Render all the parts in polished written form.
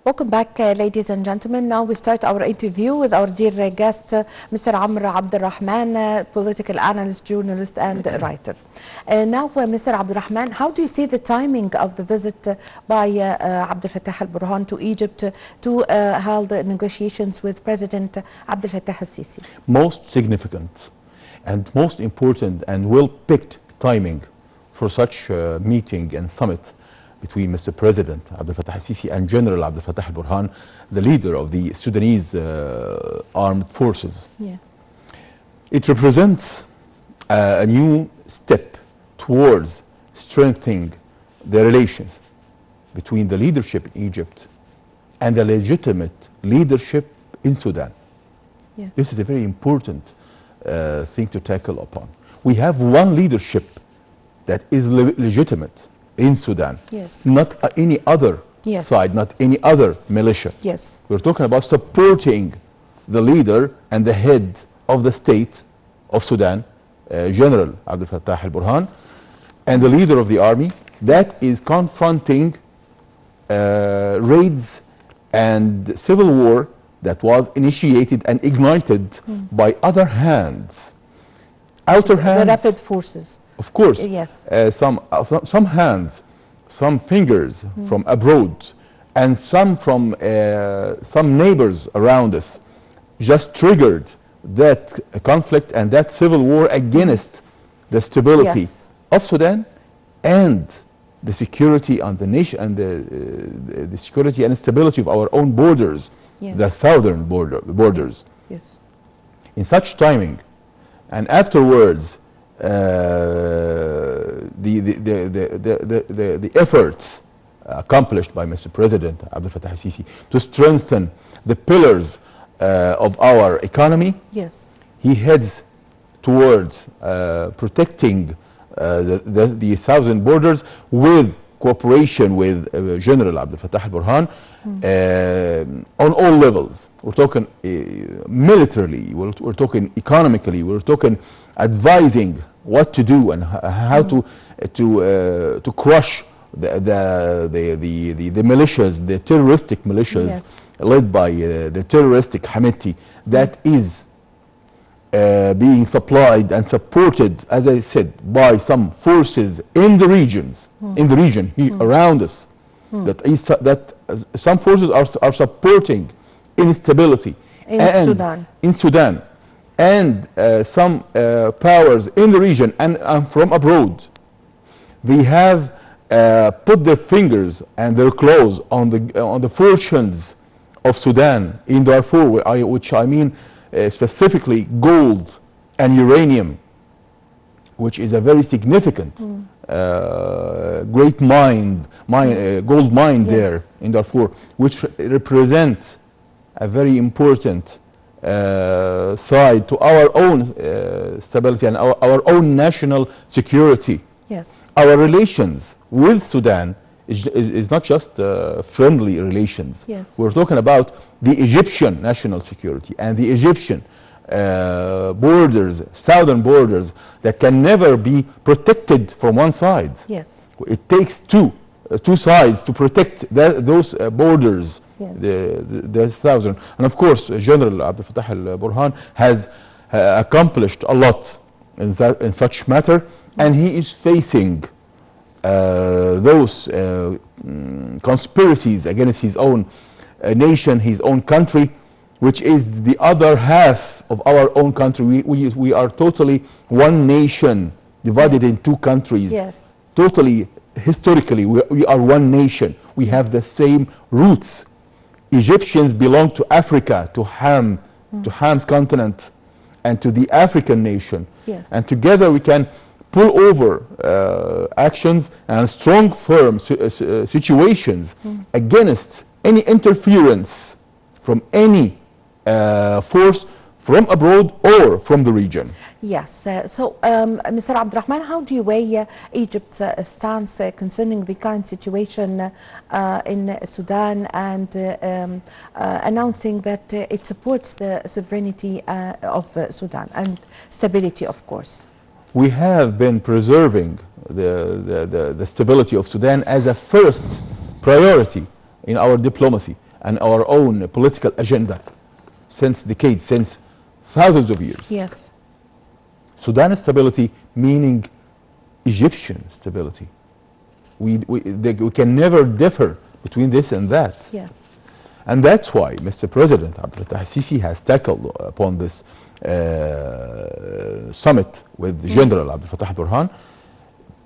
Welcome back, ladies and gentlemen. Now we start our interview with our dear guest, Mr. Abdel Rahman, political analyst, journalist, and writer. Now, Mr. Abdel Rahman, how do you see the timing of the visit by Abdel Fattah al-Burhan to Egypt to hold negotiations with President Abdel Fattah al-Sisi? Most significant and most important and well-picked timing for such a meeting and summit between Mr. President Abdel Fattah al-Sisi and General Abdel Fattah al-Burhan, the leader of the Sudanese armed forces. Yeah. It represents a new step towards strengthening the relations between the leadership in Egypt and the legitimate leadership in Sudan. Yes. This is a very important thing to tackle upon. We have one leadership that is legitimate in Sudan, yes, not any other yes, side, not any other militia. Yes. We're talking about supporting the leader and the head of the state of Sudan, General Abdel Fattah al-Burhan, and the leader of the army that is confronting raids and civil war that was initiated and ignited by other hands, outer hands. The rapid forces. Of course, yes. Some hands, some fingers from abroad, and some from some neighbors around us just triggered that conflict and that civil war against the stability, yes, of Sudan and the security on the nation and the security and stability of our own borders, yes, the southern borders. Yes. In such timing, and afterwards, the efforts accomplished by Mr. President Abdel Fattah al-Sisi to strengthen the pillars of our economy. Yes. He heads towards protecting the southern borders with cooperation with General Abdel Fattah al-Burhan on all levels. We're talking militarily, we're talking economically, we're talking advising what to do and how to crush the militias, the terroristic militias, yes, led by the terroristic Hemeti that is being supplied and supported, as I said, by some forces in the regions, in the region here around us, that some forces are supporting instability in Sudan. And some powers in the region and from abroad, they have put their fingers and their claws on the fortunes of Sudan in Darfur, which I mean specifically gold and uranium, which is a very significant great gold mine, yes, there in Darfur, which represents a very important side to our own stability and our own national security. Yes. Our relations with Sudan is not just friendly relations. Yes. We're talking about the Egyptian national security and the Egyptian borders, southern borders, that can never be protected from one side. Yes. It takes two sides to protect those borders. Yes. The southern, and of course General Abdel Fattah al-Burhan has accomplished a lot in such matter, and he is facing those conspiracies against his own nation, his own country, which is the other half of our own country. We are totally one nation divided in two countries. Yes. Totally, historically, we are one nation. We have the same roots. Egyptians belong to Africa, to Ham's continent, and to the African nation. Yes. And together we can pull over actions and strong, firm situations against any interference from any force from abroad or from the region. Yes. Mr. Abdurrahman, how do you weigh Egypt's stance concerning the current situation in Sudan and announcing that it supports the sovereignty of Sudan and stability, of course? We have been preserving the stability of Sudan as a first priority in our diplomacy, and our own political agenda since decades, since thousands of years. Yes. Sudan stability meaning Egyptian stability. We can never differ between this and that. Yes. And that's why Mr. President Abdel Sisi has tackled upon this summit with General Abdel Fattah al-Burhan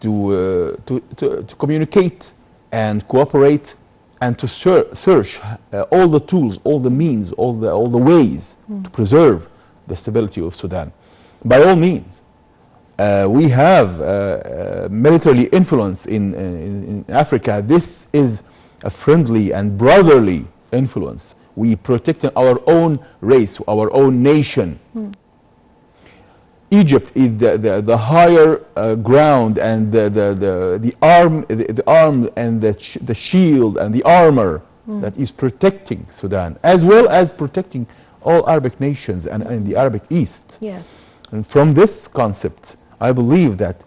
to communicate and cooperate and to search all the tools, all the means, all the ways to preserve the stability of Sudan. By all means, we have militarily influence in Africa. This is a friendly and brotherly influence. We protect our own race, our own nation. Egypt is the higher ground and the arm and the shield and the armor that is protecting Sudan, as well as protecting all Arabic nations and the Arabic East. Yes. And from this concept, I believe that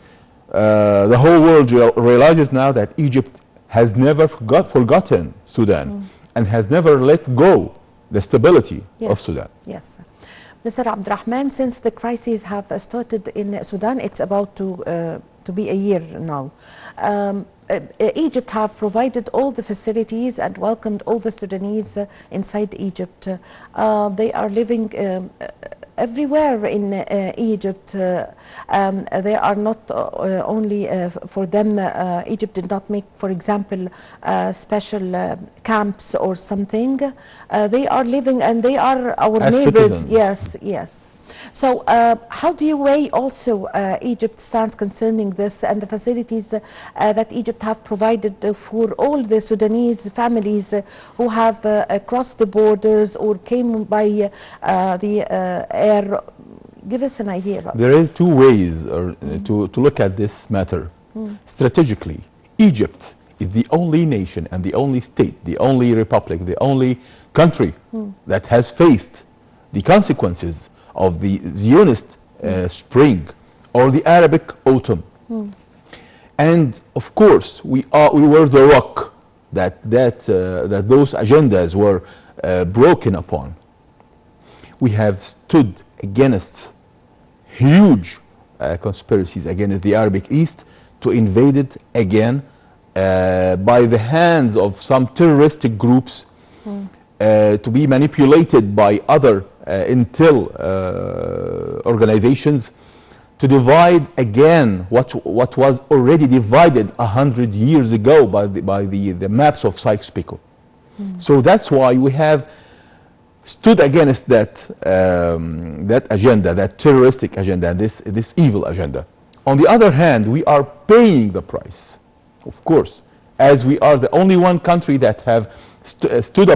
the whole world realizes now that Egypt has never forgotten Sudan and has never let go the stability of Sudan. Yes. Mr. Abdurrahman, since the crises have started in Sudan, it's about to be a year now. Egypt have provided all the facilities and welcomed all the Sudanese inside Egypt. They are living everywhere in Egypt. They are not only for them, Egypt did not make, for example, special camps or something. They are living and they are our as neighbors. Citizens. Yes, yes. So how do you weigh also Egypt's stance concerning this and the facilities that Egypt have provided for all the Sudanese families who have crossed the borders or came by the air? Give us an idea about There is two ways to look at this matter. Strategically, Egypt is the only nation and the only state, the only republic, the only country that has faced the consequences of the Zionist spring or the Arabic autumn. And of course, we were the rock that those agendas were broken upon. We have stood against huge conspiracies against the Arabic East to invade it again by the hands of some terroristic groups, to be manipulated by other intel organizations to divide again what was already divided 100 years ago by the maps of Sykes-Picot. So that's why we have stood against that agenda, that terroristic agenda, this evil agenda. On the other hand, we are paying the price, of course, as we are the only one country that have stood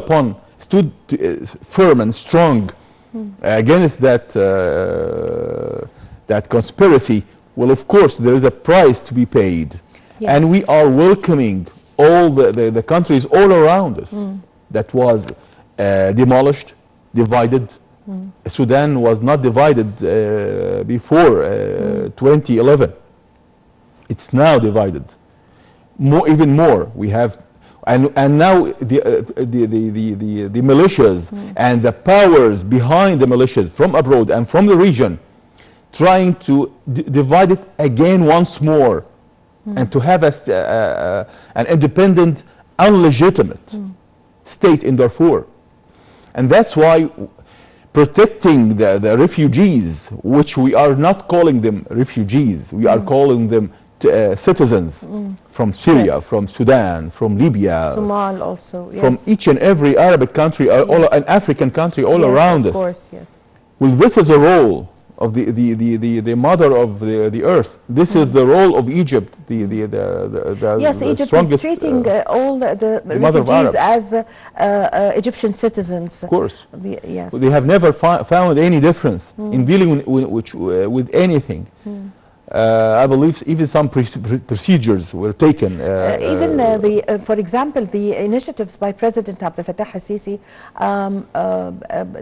firm and strong against that conspiracy. Well, of course, there is a price to be paid. Yes. And we are welcoming all the countries all around us that was demolished, divided. Sudan was not divided before 2011. It's now divided. Even more. We have, and now the militias and the powers behind the militias from abroad and from the region, trying to divide it again once more, and to have an independent, unlegitimate state in Darfur. And that's why protecting the refugees, which we are not calling them refugees, we are calling them citizens from Syria, Yes. from Sudan, from Libya, Somal also, yes. from each and every Arabic country, an African country all Yes, around us. Of course, yes. Well, this is a role of the mother of the earth. This is the role of Egypt, Yes, the Egypt is strongest, treating all the mother of refugees Arabs. as Egyptian citizens. Of course. Yes. They have never found any difference in dealing with anything. I believe even some procedures were taken. For example, the initiatives by President Abdel Fattah al-Sisi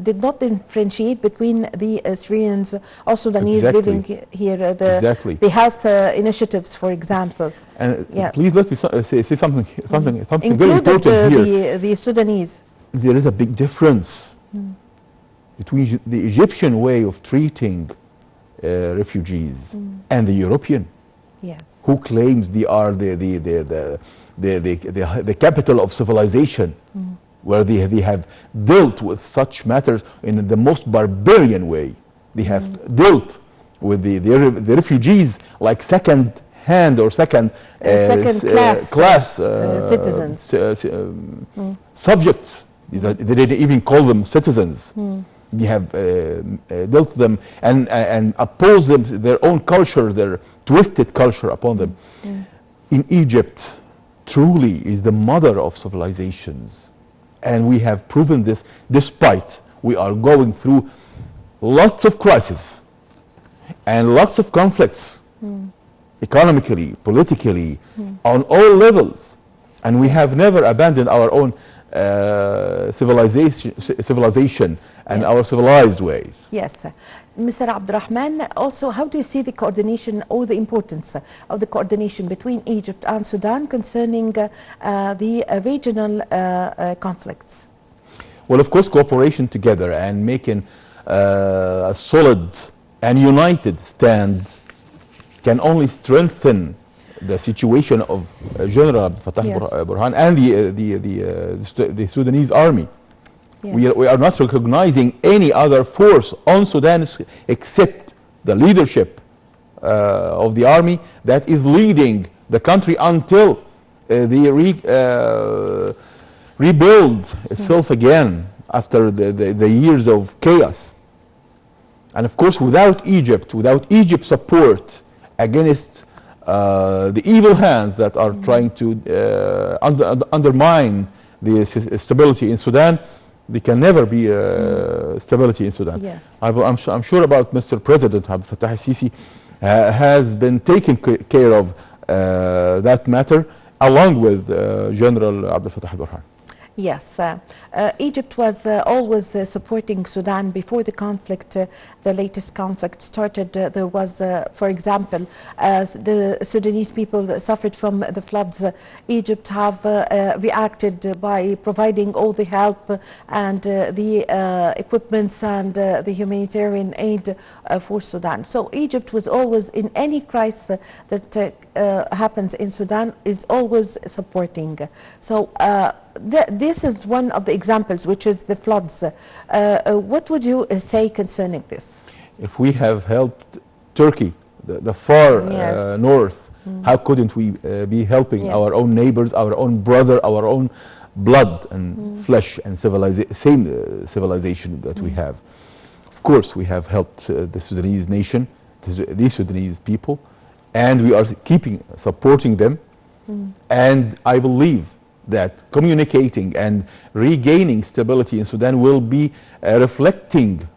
did not differentiate between the Syrians or Sudanese Exactly. living here. Exactly. The health initiatives, for example. And Yeah. please let me say something very Included important here. the Sudanese. there is a big difference between the Egyptian way of treating refugees and the European, Yes. who claims they are the capital of civilization, where they have dealt with such matters in the most barbarian way. They have dealt with the refugees like second hand or second class citizens. Subjects. They didn't even call them citizens. They have dealt with them and opposed them, their own culture, their twisted culture upon them. In Egypt, truly is the mother of civilizations. And we have proven this despite we are going through lots of crises and lots of conflicts, economically, politically, on all levels. And we have never abandoned our own civilization and our civilized ways. Yes. Mr. Abdurrahman, also, how do you see the coordination or the importance of the coordination between Egypt and Sudan concerning the regional conflicts? Well, of course, cooperation together and making a solid and united stand can only strengthen the situation of General Abdel Fattah Burhan and the Sudanese army. Yes. We are not recognizing any other force on Sudan except the leadership of the army that is leading the country until they rebuild itself again after the years of chaos. And of course, without Egypt's support against the evil hands that are trying to undermine the stability in Sudan, there can never be stability in Sudan. Yes. I'm sure about Mr. President Abdel Fattah al-Sisi has been taking care of that matter along with General Abdel Fattah al-Burhan. Yes, Egypt was always supporting Sudan before the conflict, the latest conflict started. There was, for example, the Sudanese people suffered from the floods. Egypt have reacted by providing all the help and the equipments and the humanitarian aid for Sudan. So Egypt was always, in any crisis that happens in Sudan, is always supporting. So this is one of the examples, which is the floods. What would you say concerning this? If we have helped Turkey, the far north, how couldn't we be helping our own neighbors, our own brother, our own blood and flesh and same civilization that we have? Of course, we have helped the Sudanese nation, the Sudanese people, and we are supporting them. And I believe that communicating and regaining stability in Sudan will be reflecting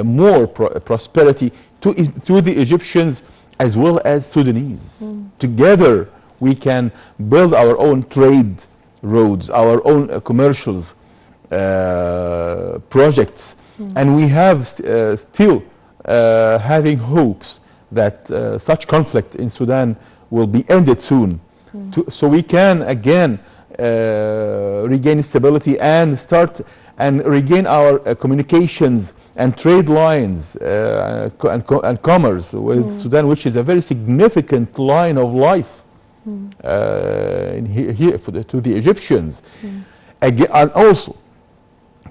more prosperity to the Egyptians as well as Sudanese. Together we can build our own trade roads, our own commercials projects, and we have still having hopes that such conflict in Sudan will be ended soon, so we can again regain stability and start and regain our communications and trade lines and commerce with Sudan, which is a very significant line of life here to the Egyptians. Again, and also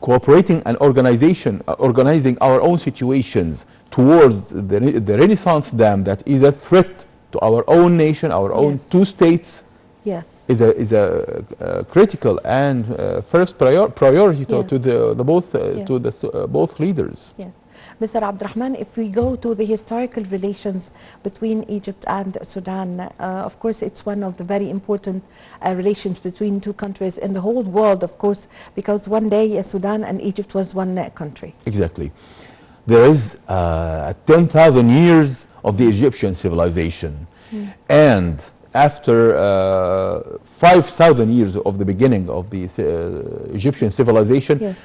cooperating and organizing our own situations towards the Renaissance Dam that is a threat to our own nation, our own two states. Yes. Is a critical and first priority to the both leaders. Yes. Mr. Abdurrahman, if we go to the historical relations between Egypt and Sudan, of course, it's one of the very important relations between two countries in the whole world, of course, because one day Sudan and Egypt was one country. Exactly. There is 10,000 years of the Egyptian civilization, and after 5,000 years of the beginning of the Egyptian civilization,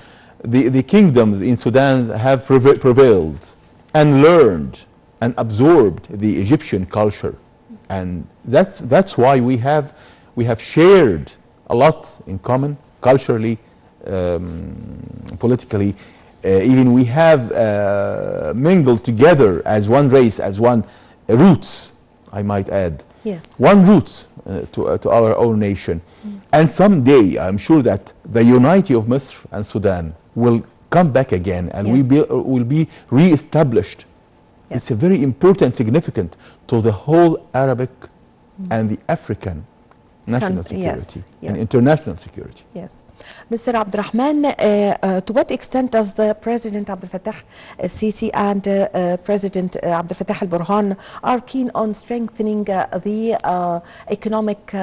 the kingdoms in Sudan have prevailed and learned and absorbed the Egyptian culture, and that's why we have shared a lot in common culturally politically. Even we have mingled together as one race, as one roots, I might add. Yes. One roots to our own nation. And someday, I'm sure that the unity of Misr and Sudan will come back again, and will be re-established. Yes. It's a very important, significant to the whole Arabic and the African national security and international security. Yes. Mr. Abdurrahman, to what extent does the President Abdel Fattah al-Sisi and President Abdel Fattah al-Burhan are keen on strengthening the economic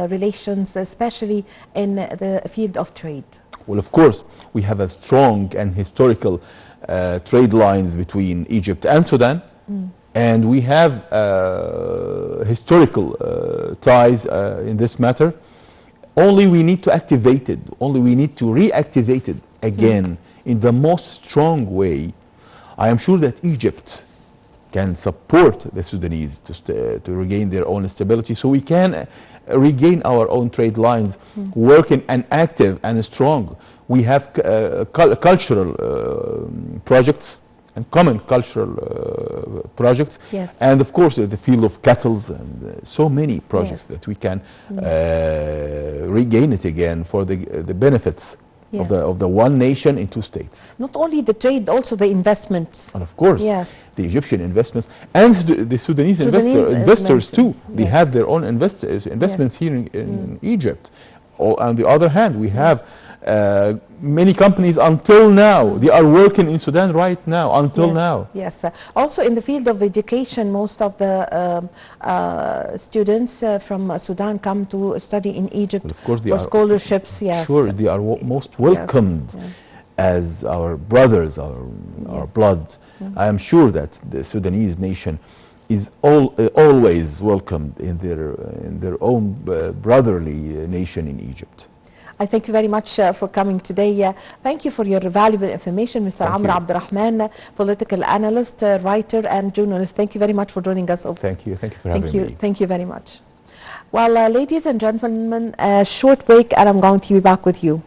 relations, especially in the field of trade? Well, of course, we have a strong and historical trade lines between Egypt and Sudan, and we have historical ties in this matter. Only we need to activate it, only we need to reactivate it again in the most strong way. I am sure that Egypt can support the Sudanese to regain their own stability, so we can regain our own trade lines, working and active and strong. We have cultural projects and common cultural projects, and of course the field of cattle and so many projects that we can regain it again for the benefits of the one nation in two states. Not only the trade, also the investments. And of course, the Egyptian investments and the Sudanese investors too. They have their own investments here in Egypt. On the other hand, we have many companies until now, they are working in Sudan right now, until now. Yes. Also in the field of education, most of the students from Sudan come to study in Egypt for scholarships. Sure, they are most welcomed as our brothers, our blood. I am sure that the Sudanese nation is always welcomed in their own brotherly nation in Egypt. I thank you very much for coming today. Thank you for your valuable information, Mr. Amr Abdurrahman, political analyst, writer, and journalist. Thank you very much for joining us. Thank you. Thank you for having me. Thank you very much. Well, ladies and gentlemen, a short break, and I'm going to be back with you.